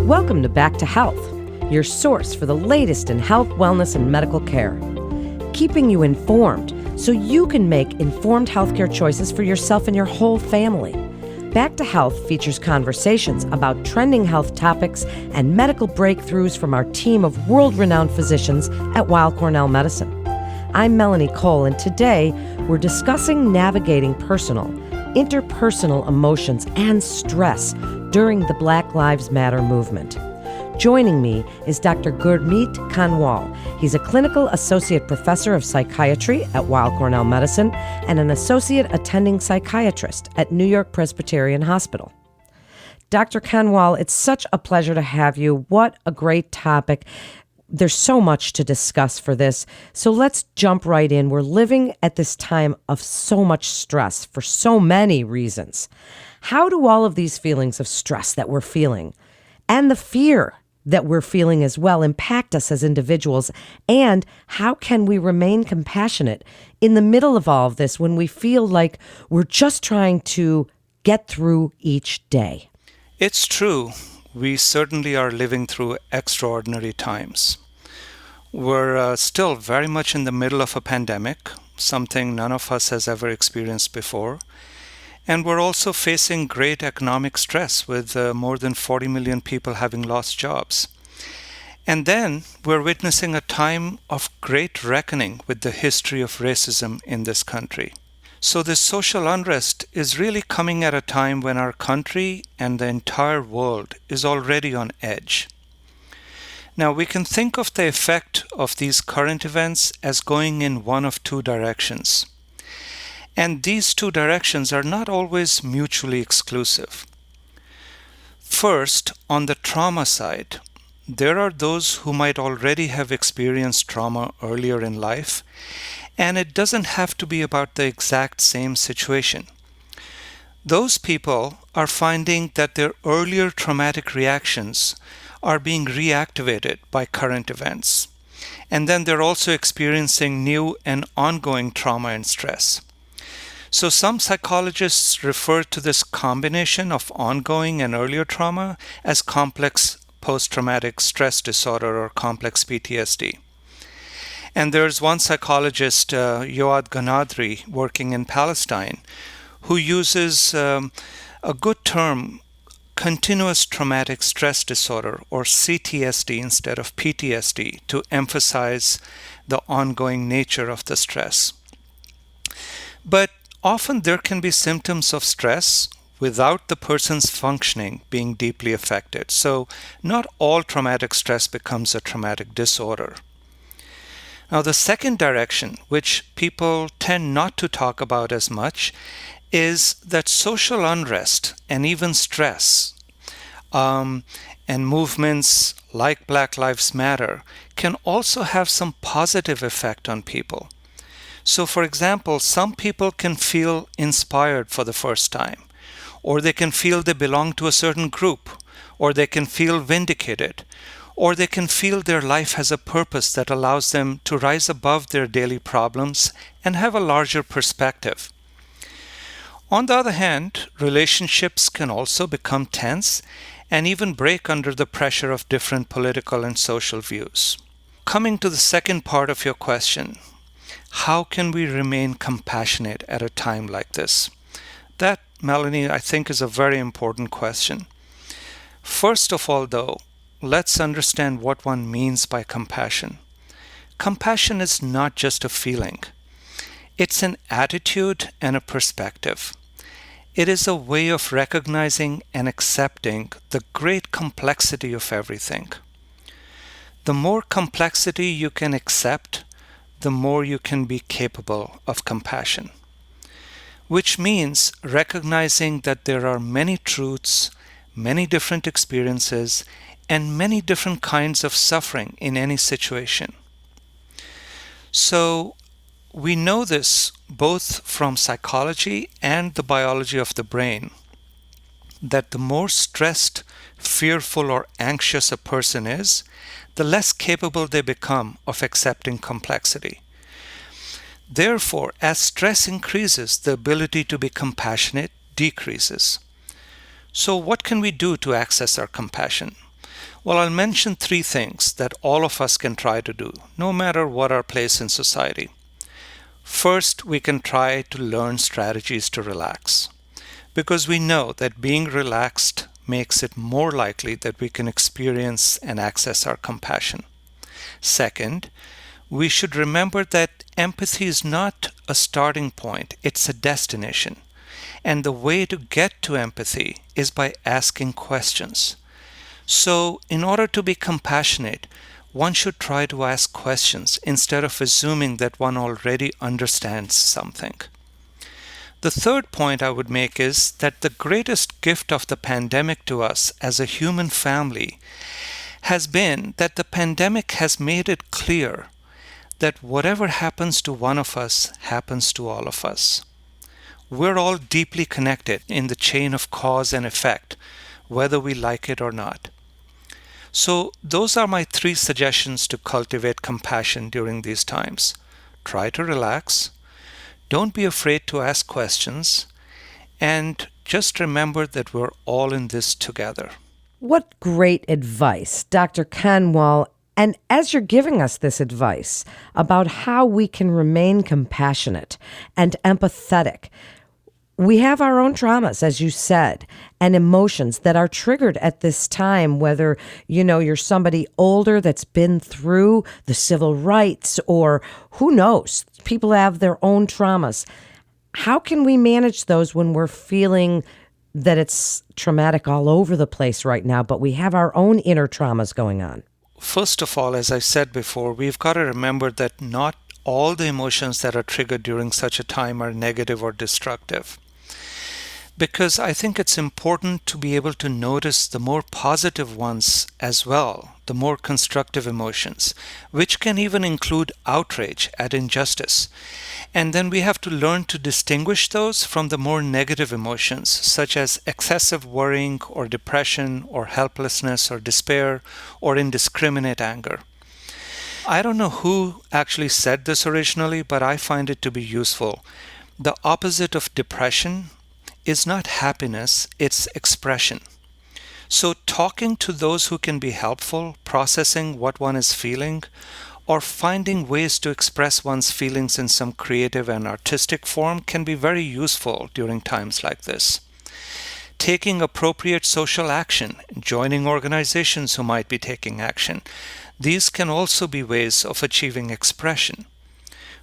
Welcome to Back to Health, your source for the latest in health, wellness, and medical care. Keeping you informed so you can make informed healthcare choices for yourself and your whole family. Back to Health features conversations about trending health topics and medical breakthroughs from our team of world-renowned physicians at Weill Cornell Medicine. I'm Melanie Cole, and today we're discussing navigating personal, interpersonal emotions and stress during the Black Lives Matter movement. Joining me is Dr. Gurmeet Kanwal. He's a clinical associate professor of psychiatry at Weill Cornell Medicine and an associate attending psychiatrist at New York Presbyterian Hospital. Dr. Kanwal, it's such a pleasure to have you. What a great topic. There's so much to discuss for this. So let's jump right in. We're living at this time of so much stress for so many reasons. How do all of these feelings of stress that we're feeling and the fear that we're feeling as well impact us as individuals? And how can we remain compassionate in the middle of all of this when we feel like we're just trying to get through each day? It's true. We certainly are living through extraordinary times. We're still very much in the middle of a pandemic, something none of us has ever experienced before. And we're also facing great economic stress with more than 40 million people having lost jobs. And then we're witnessing a time of great reckoning with the history of racism in this country. So this social unrest is really coming at a time when our country and the entire world is already on edge. Now we can think of the effect of these current events as going in one of two directions. And these two directions are not always mutually exclusive. First, on the trauma side, there are those who might already have experienced trauma earlier in life, and it doesn't have to be about the exact same situation. Those people are finding that their earlier traumatic reactions are being reactivated by current events. And then they're also experiencing new and ongoing trauma and stress. So some psychologists refer to this combination of ongoing and earlier trauma as complex post-traumatic stress disorder or complex PTSD. And there's one psychologist, Yoav Ganadri, working in Palestine, who uses a good term, continuous traumatic stress disorder, or CTSD instead of PTSD, to emphasize the ongoing nature of the stress. But often there can be symptoms of stress without the person's functioning being deeply affected. So not all traumatic stress becomes a traumatic disorder. Now the second direction, which people tend not to talk about as much, is that social unrest and even stress and movements like Black Lives Matter can also have some positive effect on people. So for example, some people can feel inspired for the first time, or they can feel they belong to a certain group, or they can feel vindicated, or they can feel their life has a purpose that allows them to rise above their daily problems and have a larger perspective. On the other hand, relationships can also become tense and even break under the pressure of different political and social views. Coming to the second part of your question, how can we remain compassionate at a time like this? That, Melanie, I think is a very important question. First of all, though, let's understand what one means by compassion. Compassion is not just a feeling. It's an attitude and a perspective. It is a way of recognizing and accepting the great complexity of everything. The more complexity you can accept, the more you can be capable of compassion. Which means recognizing that there are many truths, many different experiences, and many different kinds of suffering in any situation. So we know this both from psychology and the biology of the brain, that the more stressed, fearful, or anxious a person is, the less capable they become of accepting complexity. Therefore, as stress increases, the ability to be compassionate decreases. So what can we do to access our compassion? Well, I'll mention three things that all of us can try to do, no matter what our place in society. First, we can try to learn strategies to relax, because we know that being relaxed makes it more likely that we can experience and access our compassion. Second, we should remember that empathy is not a starting point, it's a destination. And the way to get to empathy is by asking questions. So, in order to be compassionate, one should try to ask questions instead of assuming that one already understands something. The third point I would make is that the greatest gift of the pandemic to us as a human family has been that the pandemic has made it clear that whatever happens to one of us happens to all of us. We're all deeply connected in the chain of cause and effect, whether we like it or not. So, those are my three suggestions to cultivate compassion during these times. Try to relax, don't be afraid to ask questions, and just remember that we're all in this together. What great advice, Dr. Kanwal. And as you're giving us this advice about how we can remain compassionate and empathetic, we have our own traumas, as you said, and emotions that are triggered at this time, whether, you're somebody older that's been through the civil rights, or who knows, people have their own traumas. How can we manage those when we're feeling that it's traumatic all over the place right now, but we have our own inner traumas going on? First of all, as I said before, we've got to remember that not all the emotions that are triggered during such a time are negative or destructive. Because I think it's important to be able to notice the more positive ones as well, the more constructive emotions, which can even include outrage at injustice. And then we have to learn to distinguish those from the more negative emotions, such as excessive worrying or depression or helplessness or despair or indiscriminate anger. I don't know who actually said this originally, but I find it to be useful. The opposite of depression is not happiness, it's expression. So talking to those who can be helpful, processing what one is feeling, or finding ways to express one's feelings in some creative and artistic form can be very useful during times like this. Taking appropriate social action, joining organizations who might be taking action, these can also be ways of achieving expression.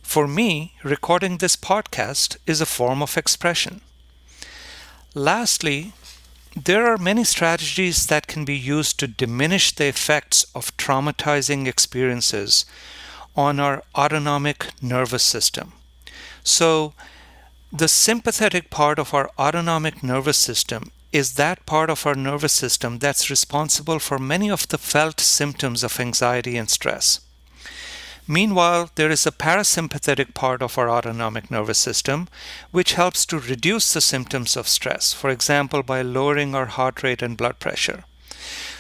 For me, recording this podcast is a form of expression. Lastly, there are many strategies that can be used to diminish the effects of traumatizing experiences on our autonomic nervous system. So, the sympathetic part of our autonomic nervous system is that part of our nervous system that's responsible for many of the felt symptoms of anxiety and stress. Meanwhile, there is a parasympathetic part of our autonomic nervous system which helps to reduce the symptoms of stress, for example, by lowering our heart rate and blood pressure.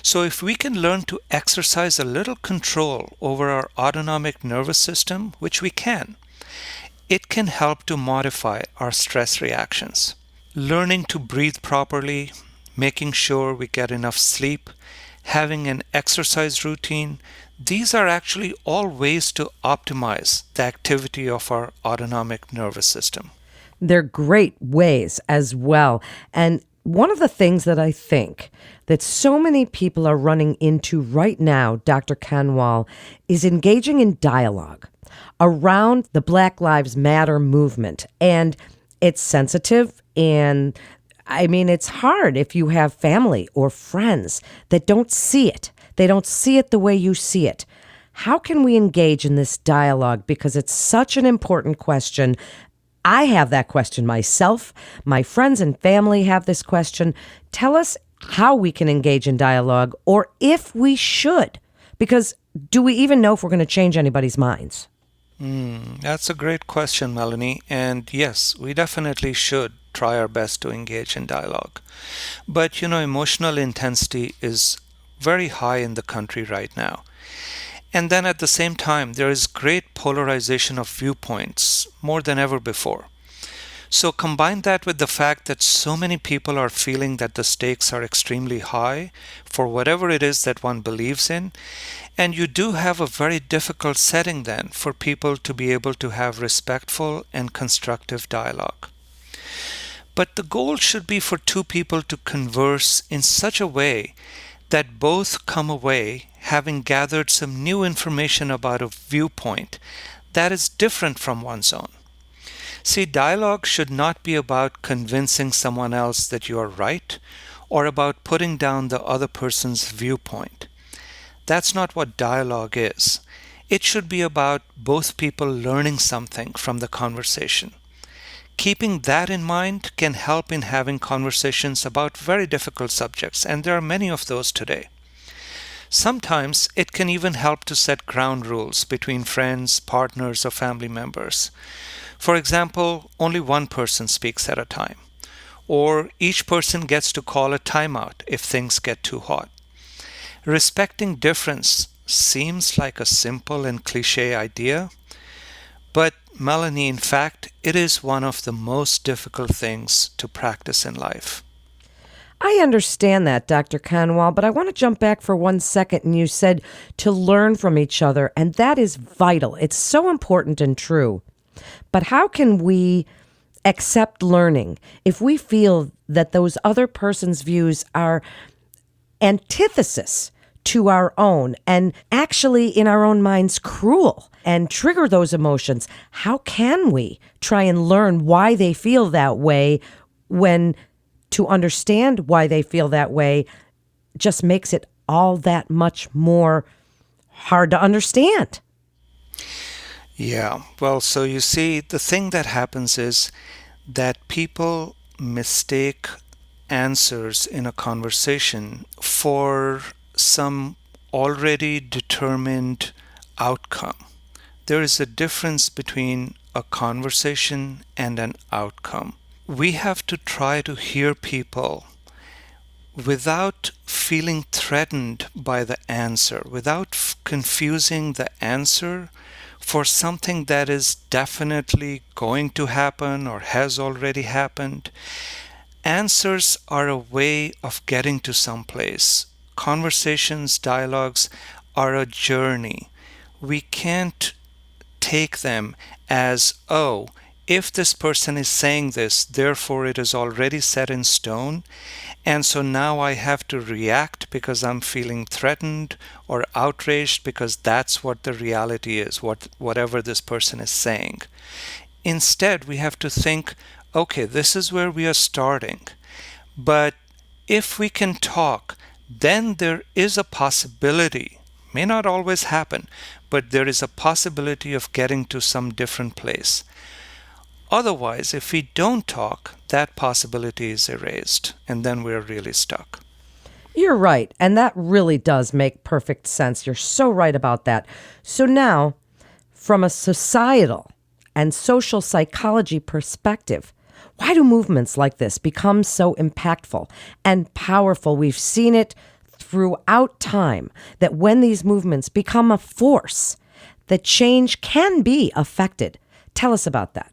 So if we can learn to exercise a little control over our autonomic nervous system, which we can, it can help to modify our stress reactions. Learning to breathe properly, making sure we get enough sleep, having an exercise routine, these are actually all ways to optimize the activity of our autonomic nervous system. They're great ways as well. And one of the things that I think that so many people are running into right now, Dr. Kanwal, is engaging in dialogue around the Black Lives Matter movement. And it's sensitive, and it's hard if you have family or friends that don't see it. They don't see it the way you see it. How can we engage in this dialogue? Because it's such an important question. I have that question myself. My friends and family have this question. Tell us how we can engage in dialogue, or if we should. Because do we even know if we're going to change anybody's minds? That's a great question, Melanie. And yes, we definitely should try our best to engage in dialogue. But, emotional intensity is very high in the country right now. And then at the same time, there is great polarization of viewpoints more than ever before. So combine that with the fact that so many people are feeling that the stakes are extremely high for whatever it is that one believes in, and you do have a very difficult setting then for people to be able to have respectful and constructive dialogue. But the goal should be for two people to converse in such a way that both come away having gathered some new information about a viewpoint that is different from one's own. See, dialogue should not be about convincing someone else that you are right or about putting down the other person's viewpoint. That's not what dialogue is. It should be about both people learning something from the conversation. Keeping that in mind can help in having conversations about very difficult subjects, and there are many of those today. Sometimes it can even help to set ground rules between friends, partners, or family members. For example, only one person speaks at a time, or each person gets to call a timeout if things get too hot. Respecting difference seems like a simple and cliche idea, but Melanie, in fact, it is one of the most difficult things to practice in life. I understand that, Dr. Kanwal, but I want to jump back for 1 second. And you said to learn from each other, and that is vital. It's so important and true. But how can we accept learning if we feel that those other person's views are antithesis to our own and actually in our own minds cruel and trigger those emotions? How can we try and learn why they feel that way when to understand why they feel that way just makes it all that much more hard to understand? Yeah, well, so you see, the thing that happens is that people mistake answers in a conversation for some already determined outcome. There is a difference between a conversation and an outcome. We have to try to hear people without feeling threatened by the answer, without confusing the answer for something that is definitely going to happen or has already happened. Answers are a way of getting to some place. Conversations, dialogues are a journey. We can't take them as, oh, if this person is saying this, therefore it is already set in stone, and so now I have to react because I'm feeling threatened or outraged because that's what the reality is, whatever this person is saying. Instead, we have to think, okay, this is where we are starting, but if we can talk, then there is a possibility, may not always happen, but there is a possibility of getting to some different place. Otherwise, if we don't talk, that possibility is erased, and then we're really stuck. You're right, and that really does make perfect sense. You're so right about that. So now, from a societal and social psychology perspective, why do movements like this become so impactful and powerful? We've seen it throughout time that when these movements become a force, that change can be affected. Tell us about that.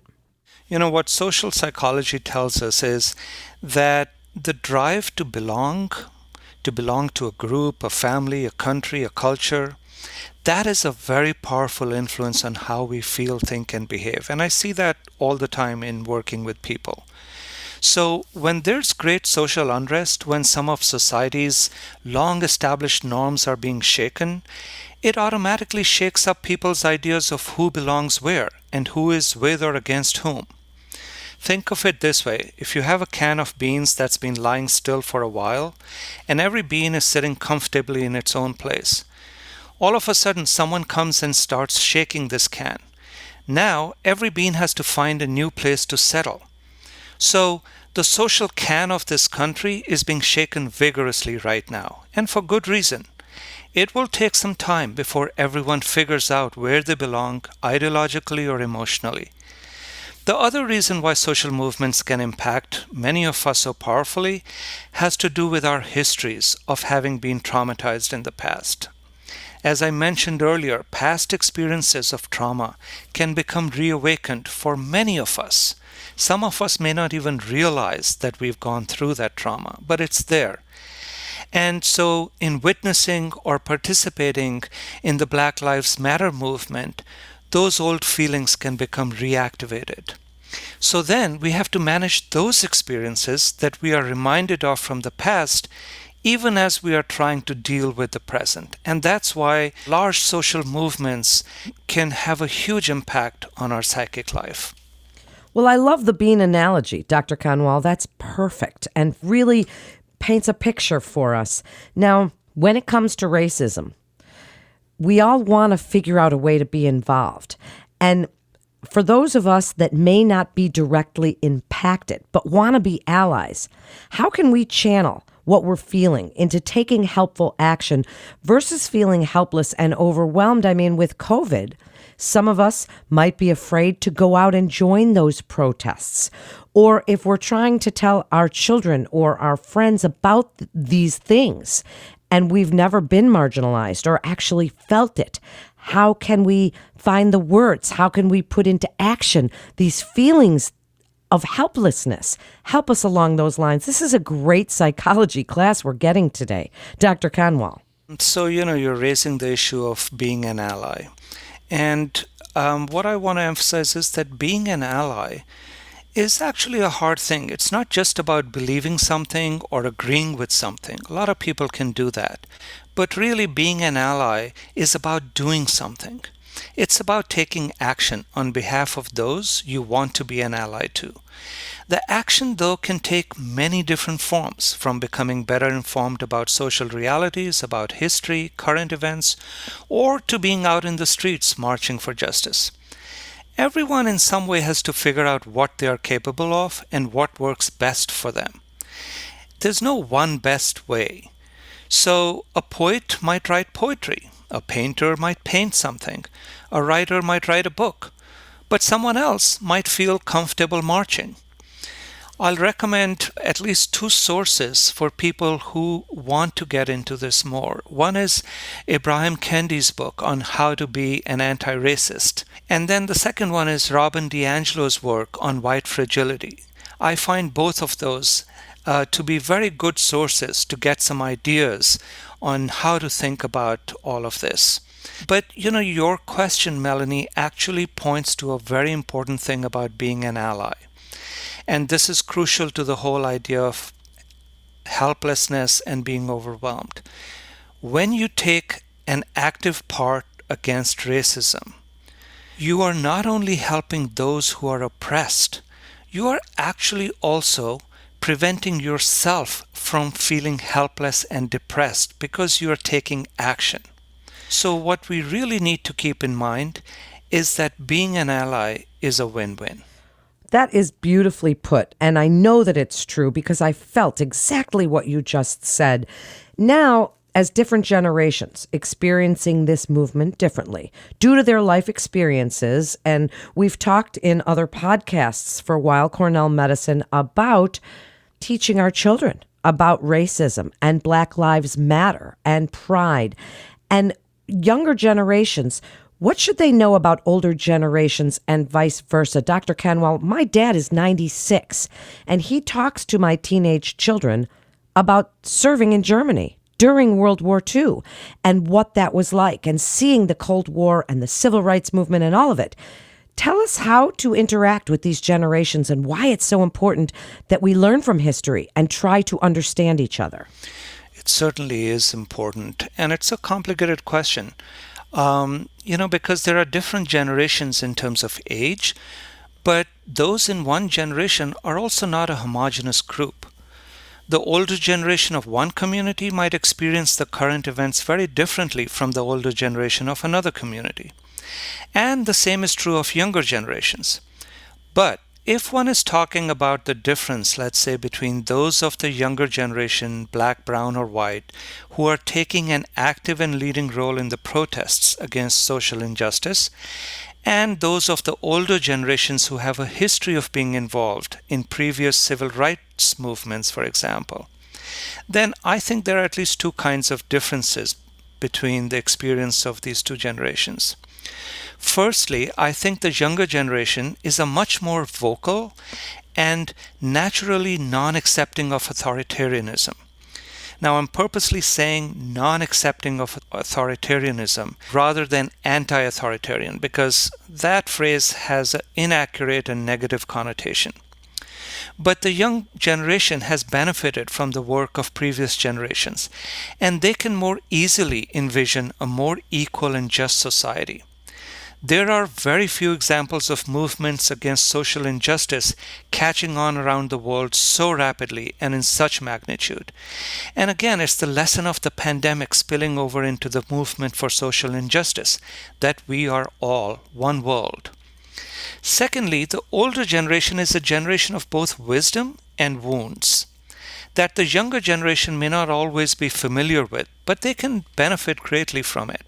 You know, what social psychology tells us is that the drive to belong to a group, a family, a country, a culture, that is a very powerful influence on how we feel, think, and behave. And I see that all the time in working with people. So when there's great social unrest, when some of society's long-established norms are being shaken, it automatically shakes up people's ideas of who belongs where and who is with or against whom. Think of it this way. If you have a can of beans that's been lying still for a while, and every bean is sitting comfortably in its own place, all of a sudden someone comes and starts shaking this can. Now every bean has to find a new place to settle. So the social can of this country is being shaken vigorously right now, and for good reason. It will take some time before everyone figures out where they belong ideologically or emotionally. The other reason why social movements can impact many of us so powerfully has to do with our histories of having been traumatized in the past. As I mentioned earlier, past experiences of trauma can become reawakened for many of us. Some of us may not even realize that we've gone through that trauma, but it's there. And so, in witnessing or participating in the Black Lives Matter movement, those old feelings can become reactivated. So then we have to manage those experiences that we are reminded of from the past, even as we are trying to deal with the present. And that's why large social movements can have a huge impact on our psychic life. Well, I love the bean analogy, Dr. Kanwal. That's perfect and really paints a picture for us. Now, when it comes to racism, we all want to figure out a way to be involved. And for those of us that may not be directly impacted but want to be allies, how can we channel what we're feeling into taking helpful action versus feeling helpless and overwhelmed? I mean, with COVID, some of us might be afraid to go out and join those protests. Or if we're trying to tell our children or our friends about these things and we've never been marginalized or actually felt it, how can we find the words? How can we put into action these feelings of helplessness? Help us along those lines. This is a great psychology class we're getting today. Dr. Kanwal. So, you're raising the issue of being an ally. And what I want to emphasize is that being an ally is actually a hard thing. It's not just about believing something or agreeing with something. A lot of people can do that. But really, being an ally is about doing something. It's about taking action on behalf of those you want to be an ally to. The action, though, can take many different forms, from becoming better informed about social realities, about history, current events, or to being out in the streets marching for justice. Everyone in some way has to figure out what they are capable of and what works best for them. There's no one best way. So a poet might write poetry, a painter might paint something, a writer might write a book, but someone else might feel comfortable marching. I'll recommend at least two sources for people who want to get into this more. One is Ibram Kendi's book on how to be an anti-racist. And then the second one is Robin DiAngelo's work on white fragility. I find both of those to be very good sources to get some ideas on how to think about all of this. But, your question, Melanie, actually points to a very important thing about being an ally. And this is crucial to the whole idea of helplessness and being overwhelmed. When you take an active part against racism, you are not only helping those who are oppressed, you are actually also preventing yourself from feeling helpless and depressed because you are taking action. So what we really need to keep in mind is that being an ally is a win-win. That is beautifully put, and I know that it's true because I felt exactly what you just said. Now, as different generations experiencing this movement differently due to their life experiences, and we've talked in other podcasts for Weill Cornell Medicine about teaching our children about racism and Black Lives Matter and pride, and younger generations, what should they know about older generations and vice versa? Dr. Kanwal, my dad is 96, and he talks to my teenage children about serving in Germany during World War II and what that was like, and seeing the Cold War and the Civil Rights Movement and all of it. Tell us how to interact with these generations and why it's so important that we learn from history and try to understand each other. It certainly is important, and it's a complicated question. Because there are different generations in terms of age, but those in one generation are also not a homogeneous group. The older generation of one community might experience the current events very differently from the older generation of another community. And the same is true of younger generations. But if one is talking about the difference, let's say, between those of the younger generation, black, brown, or white, who are taking an active and leading role in the protests against social injustice, and those of the older generations who have a history of being involved in previous civil rights movements, for example, then I think there are at least two kinds of differences between the experience of these two generations. Firstly, I think the younger generation is a much more vocal and naturally non-accepting of authoritarianism. Now, I'm purposely saying non-accepting of authoritarianism rather than anti-authoritarian because that phrase has an inaccurate and negative connotation. But the young generation has benefited from the work of previous generations, and they can more easily envision a more equal and just society. There are very few examples of movements against social injustice catching on around the world so rapidly and in such magnitude. And again, it's the lesson of the pandemic spilling over into the movement for social injustice, that we are all one world. Secondly, the older generation is a generation of both wisdom and wounds that the younger generation may not always be familiar with, but they can benefit greatly from it.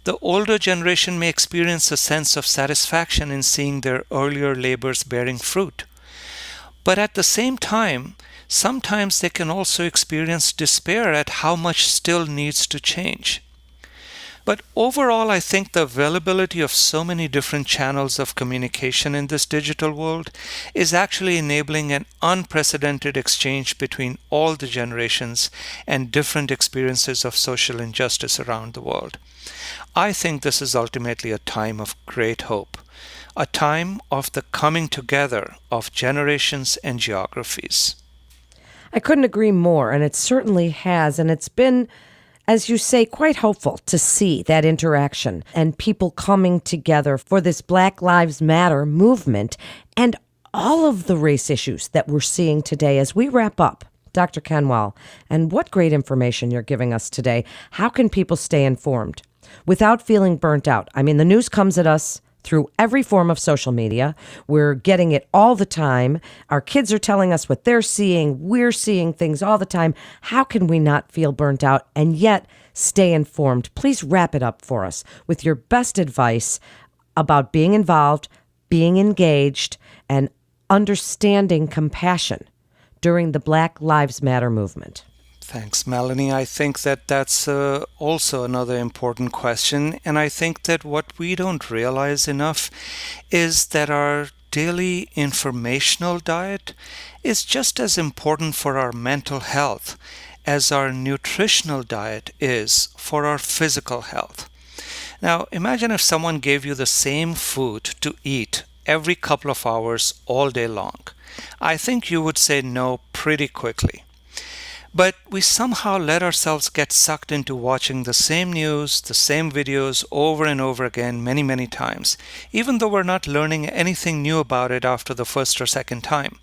The older generation may experience a sense of satisfaction in seeing their earlier labors bearing fruit. But at the same time, sometimes they can also experience despair at how much still needs to change. But overall, I think the availability of so many different channels of communication in this digital world is actually enabling an unprecedented exchange between all the generations and different experiences of social injustice around the world. I think this is ultimately a time of great hope, a time of the coming together of generations and geographies. I couldn't agree more, and it certainly has, and it's been, as you say, quite hopeful to see that interaction and people coming together for this Black Lives Matter movement and all of the race issues that we're seeing today. As we wrap up, Dr. Kanwal, and what great information you're giving us today. How can people stay informed without feeling burnt out? I mean, the news comes at us through every form of social media. We're getting it all the time. Our kids are telling us what they're seeing. We're seeing things all the time. How can we not feel burnt out and yet stay informed? Please wrap it up for us with your best advice about being involved, being engaged, and understanding compassion during the Black Lives Matter movement. Thanks, Melanie. I think that that's also another important question. And I think that what we don't realize enough is that our daily informational diet is just as important for our mental health as our nutritional diet is for our physical health. Now, imagine if someone gave you the same food to eat every couple of hours all day long. I think you would say no pretty quickly. But we somehow let ourselves get sucked into watching the same news, the same videos over and over again many, many times, even though we're not learning anything new about it after the first or second time.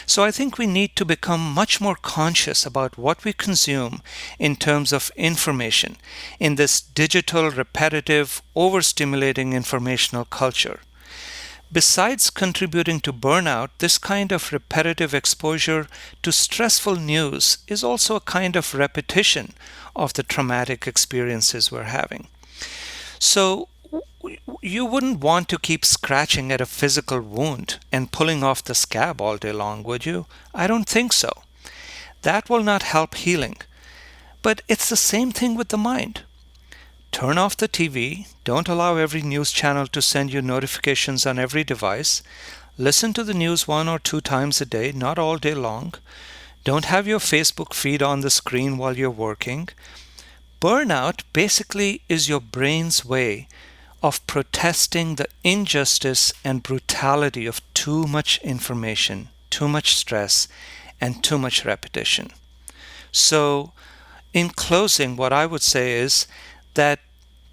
So I think we need to become much more conscious about what we consume in terms of information in this digital, repetitive, overstimulating informational culture. Besides contributing to burnout, this kind of repetitive exposure to stressful news is also a kind of repetition of the traumatic experiences we're having. So you wouldn't want to keep scratching at a physical wound and pulling off the scab all day long, would you? I don't think so. That will not help healing. But it's the same thing with the mind. Turn off the TV. Don't allow every news channel to send you notifications on every device. Listen to the news 1 or 2 times a day, not all day long. Don't have your Facebook feed on the screen while you're working. Burnout basically is your brain's way of protesting the injustice and brutality of too much information, too much stress, and too much repetition. So, in closing, what I would say is that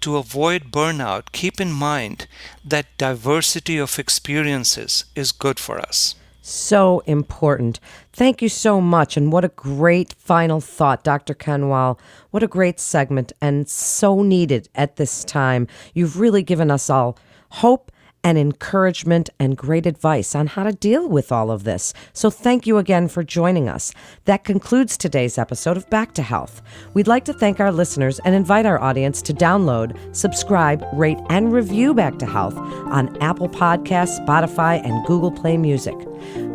to avoid burnout, keep in mind that diversity of experiences is good for us. So important. Thank you so much. And what a great final thought, Dr. Kanwal. What a great segment and so needed at this time. You've really given us all hope and encouragement and great advice on how to deal with all of this. So thank you again for joining us. That concludes today's episode of Back to Health. We'd like to thank our listeners and invite our audience to download, subscribe, rate, and review Back to Health on Apple Podcasts, Spotify, and Google Play Music.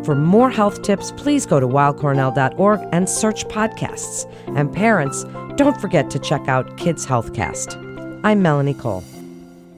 For more health tips, please go to wildcornell.org and search podcasts. And parents, don't forget to check out Kids Healthcast. I'm Melanie Cole.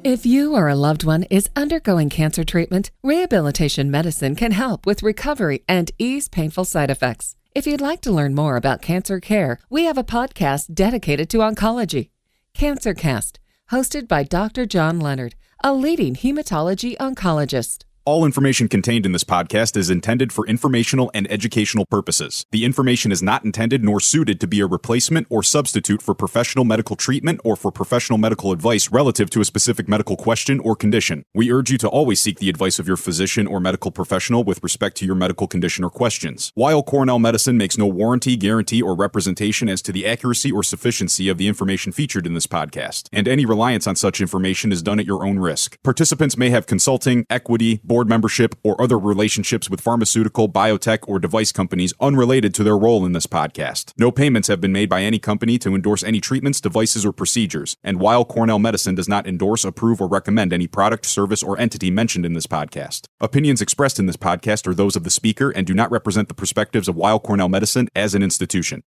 If you or a loved one is undergoing cancer treatment, rehabilitation medicine can help with recovery and ease painful side effects. If you'd like to learn more about cancer care, we have a podcast dedicated to oncology, CancerCast, hosted by Dr. John Leonard, a leading hematology oncologist. All information contained in this podcast is intended for informational and educational purposes. The information is not intended nor suited to be a replacement or substitute for professional medical treatment or for professional medical advice relative to a specific medical question or condition. We urge you to always seek the advice of your physician or medical professional with respect to your medical condition or questions. Weill Cornell Medicine makes no warranty, guarantee, or representation as to the accuracy or sufficiency of the information featured in this podcast, and any reliance on such information is done at your own risk. Participants may have consulting, equity, board membership, or other relationships with pharmaceutical, biotech, or device companies unrelated to their role in this podcast. No payments have been made by any company to endorse any treatments, devices, or procedures, and Weill Cornell Medicine does not endorse, approve, or recommend any product, service, or entity mentioned in this podcast. Opinions expressed in this podcast are those of the speaker and do not represent the perspectives of Weill Cornell Medicine as an institution.